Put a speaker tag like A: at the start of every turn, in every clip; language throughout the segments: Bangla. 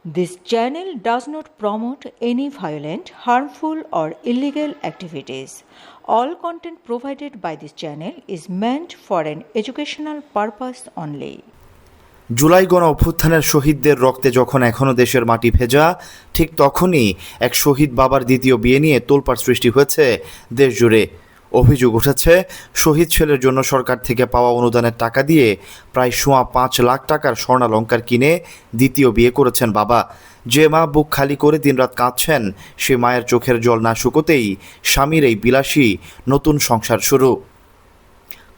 A: This channel does not promote any violent, harmful, or illegal activities. All content provided by this channel is meant for an educational purpose only.
B: July গণ অভ্যুত্থানের শহীদদের রক্তে যখন এখনও দেশের মাটি ভেজা, ঠিক তখনই এক শহীদ বাবার দ্বিতীয় বিয়ে নিয়ে তোলপাড় সৃষ্টি হয়েছে দেশ জুড়ে। অভিযোগ উঠেছে, শহীদ ছেলের জন্য সরকার থেকে পাওয়া অনুদানের টাকা দিয়ে প্রায় ৫ লাখ টাকার স্বর্ণালংকার কিনে দ্বিতীয় বিয়ে করেছেন বাবা। যে মা বুক খালি করে দিনরাত কাঁদছেন, সে মায়ের চোখের জল না শুকোতেই স্বামীর এই বিলাসী নতুন সংসার শুরু।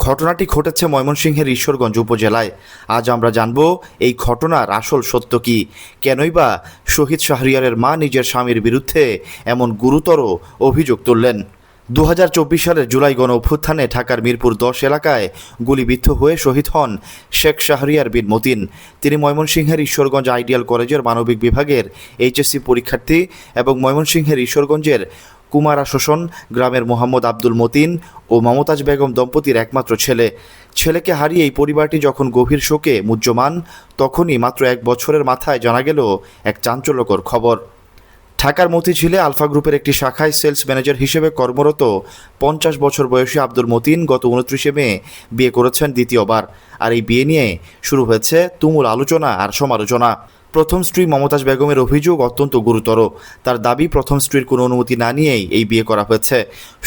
B: ঘটনাটি ঘটেছে ময়মনসিংহের ঈশ্বরগঞ্জ উপজেলায়। আজ আমরা জানব এই ঘটনার আসল সত্য কী, কেনই বা শহীদ শাহরিয়ারের মা নিজের স্বামীর বিরুদ্ধে এমন গুরুতর অভিযোগ তুললেন। ২০২৪ সালের জুলাই গণ অভ্যুত্থানে ঢাকার মিরপুর ১০ এলাকায় গুলিবিদ্ধ হয়ে শহীদ হন শেখ শাহরিয়ার বিন মতিন। তিনি ময়মনসিংহের ঈশ্বরগঞ্জ আইডিয়াল কলেজের মানবিক বিভাগের এইচএসসি পরীক্ষার্থী এবং ময়মনসিংহের ঈশ্বরগঞ্জের কুমারা শোষণ গ্রামের মোহাম্মদ আব্দুল মতিন ও মমতাজ বেগম দম্পতির একমাত্র ছেলে। ছেলেকে হারিয়ে এই পরিবারটি যখন গভীর শোকে মুহ্যমান, তখনই মাত্র ১ বছরের মাথায় জানা গেল এক চাঞ্চল্যকর খবর। ঢাকার মতিঝিলে আলফা গ্রুপের একটি শাখায় সেলস ম্যানেজার হিসেবে কর্মরত ৫০ বছর বয়সী আব্দুল মতিন গত ২৯ মে বিয়ে করেছেন দ্বিতীয়বার। আর এই বিয়ে নিয়ে শুরু হয়েছে তুমুল আলোচনা আর সমালোচনা। প্রথম স্ত্রী মমতাজ বেগমের অভিযোগ অত্যন্ত গুরুতর। তার দাবি, প্রথম স্ত্রীর কোনো অনুমতি না নিয়েই এই বিয়ে করা হয়েছে।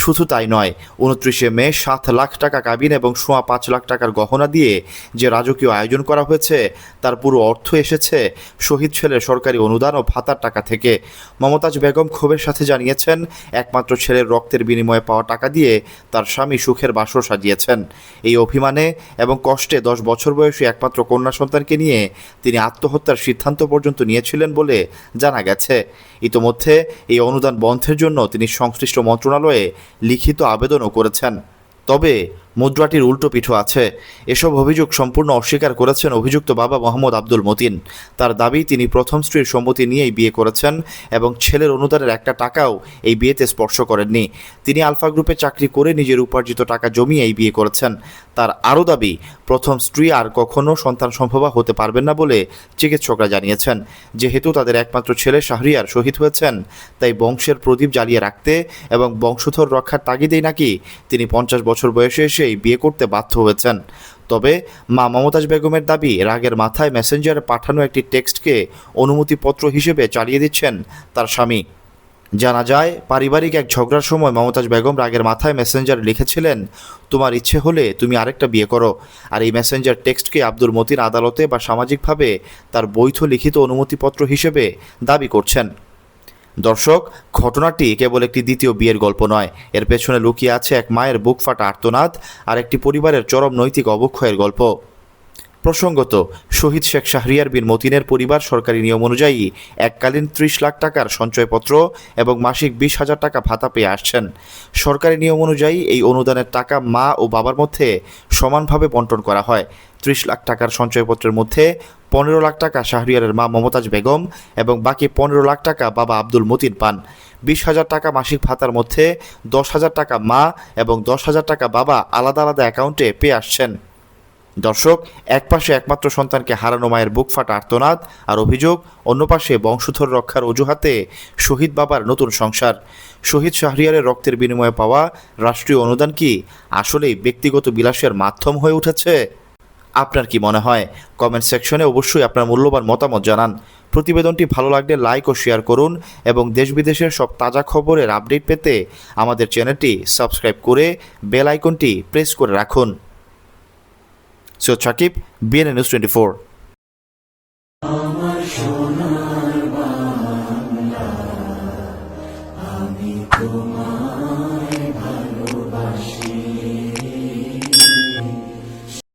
B: শুধু তাই নয়, ২৯ মে ৭ লাখ টাকা কাবিন এবং ৫ লাখ টাকার গহনা দিয়ে যে রাজকীয় আয়োজন করা হয়েছে, তার পুরো অর্থ এসেছে শহীদ ছেলের সরকারি অনুদান ও ভাতার টাকা থেকে। মমতাজ বেগম ক্ষোভের সাথে জানিয়েছেন, একমাত্র ছেলের রক্তের বিনিময়ে পাওয়া টাকা দিয়ে তার স্বামী সুখের বাসর সাজিয়েছেন। এই অভিমানে এবং কষ্টে ১০ বছর বয়সী একমাত্র কন্যা সন্তানকে নিয়ে তিনি আত্মহত্যার সিদ্ধান্ত পর্যন্ত নিয়েছিলেন বলে জানা গেছে। ইতোমধ্যে এই অনুদান বন্ধের জন্য তিনি সংশ্লিষ্ট মন্ত্রণালয়ে লিখিত আবেদনও করেছেন। তবে মুদ্রাটির উল্টো পিঠও আছে। এসব অভিযোগ সম্পূর্ণ অস্বীকার করেছেন অভিযুক্ত বাবা মোহাম্মদ আব্দুল মতিন। তার দাবি, তিনি প্রথম স্ত্রীর সম্মতি নিয়েই বিয়ে করেছেন এবং ছেলের অনুদানের একটা টাকাও এই বিয়েতে স্পর্শ করেননি। তিনি আলফা গ্রুপে চাকরি করে নিজের উপার্জিত টাকা জমিয়ে এই বিয়ে করেছেন। তার আরও দাবি, প্রথম স্ত্রী আর কখনও সন্তান সম্ভবা হতে পারবেন না বলে চিকিৎসকরা জানিয়েছেন। যেহেতু তাদের একমাত্র ছেলে শাহরিয়ার শহীদ হয়েছেন, তাই বংশের প্রদীপ জ্বালিয়ে রাখতে এবং বংশধর রক্ষার তাগিদেই নাকি তিনি ৫০ বছর বয়সে এসে বিয়ে করতে বাধ্য হয়েছেন। তবে মা মমতাজ বেগমের দাবি, রাগের মাথায় মেসেঞ্জারে পাঠানো একটি টেক্সটকে অনুমতিপত্র হিসেবে চালিয়ে দিচ্ছেন তার স্বামী। জানা যায়, পারিবারিক এক ঝগড়ার সময় মমতাজ বেগম রাগের মাথায় মেসেঞ্জারে লিখেছিলেন, তোমার ইচ্ছে হলে তুমি আরেকটা বিয়ে করো। আর এই মেসেঞ্জার টেক্সটকে আব্দুল মতিন আদালতে বা সামাজিকভাবে তার বৈধ লিখিত অনুমতিপত্র হিসেবে দাবি করছেন। দর্শক, ঘটনাটি কেবল একটি দ্বিতীয় বিয়ের গল্প নয়, এর পেছনে লুকিয়ে আছে এক মায়ের বুক ফাটা আর্তনাদ আর একটি পরিবারের চরম নৈতিক অবক্ষয়ের গল্প। প্রসঙ্গত, শহীদ শেখ শাহরিয়ার বিন মতিনের পরিবার সরকারি নিয়ম অনুযায়ী এককালীন ৩০ লাখ টাকার সঞ্চয়পত্র এবং মাসিক ২০,০০০ টাকা ভাতা পেয়ে আসছেন। সরকারি নিয়ম অনুযায়ী এই অনুদানের টাকা মা ও বাবার মধ্যে সমানভাবে বণ্টন করা হয়। ৩০ লাখ টাকার সঞ্চয়পত্রের মধ্যে ১৫ লাখ টাকা শাহরিয়ারের মা মমতাজ বেগম এবং বাকি ১৫ লাখ টাকা বাবা আব্দুল মতিন পান। ২০,০০০ টাকা মাসিক ভাতার মধ্যে ১০,০০০ টাকা মা এবং ১০,০০০ টাকা বাবা আলাদা আলাদা অ্যাকাউন্টে পেয়ে আসছেন। দর্শক, এক পাশে একমাত্র সন্তানকে হারানো মায়ের বুক ফাটা আর্তনাদ আর অভিযোগ, অন্য পাশে বংশধর রক্ষার অজুহাতে শহীদ বাবার নতুন সংসার। শহীদ শাহরিয়ারের রক্তের বিনিময়ে পাওয়া রাষ্ট্রীয় অনুদান কি আসলেই ব্যক্তিগত বিলাসের মাধ্যম হয়ে উঠেছে? আপনার কি মনে হয়? কমেন্ট সেকশনে অবশ্যই আপনার মূল্যবান মতামত জানান। প্রতিবেদনটি ভালো লাগলে লাইক ও শেয়ার করুন এবং দেশ বিদেশের সব তাজা খবরের আপডেট পেতে আমাদের চ্যানেলটি সাবস্ক্রাইব করে বেল আইকনটি প্রেস করে রাখুন। Syed Sakib, BNN news 24।
C: আমার সোনার বাংলা, আমি তোমার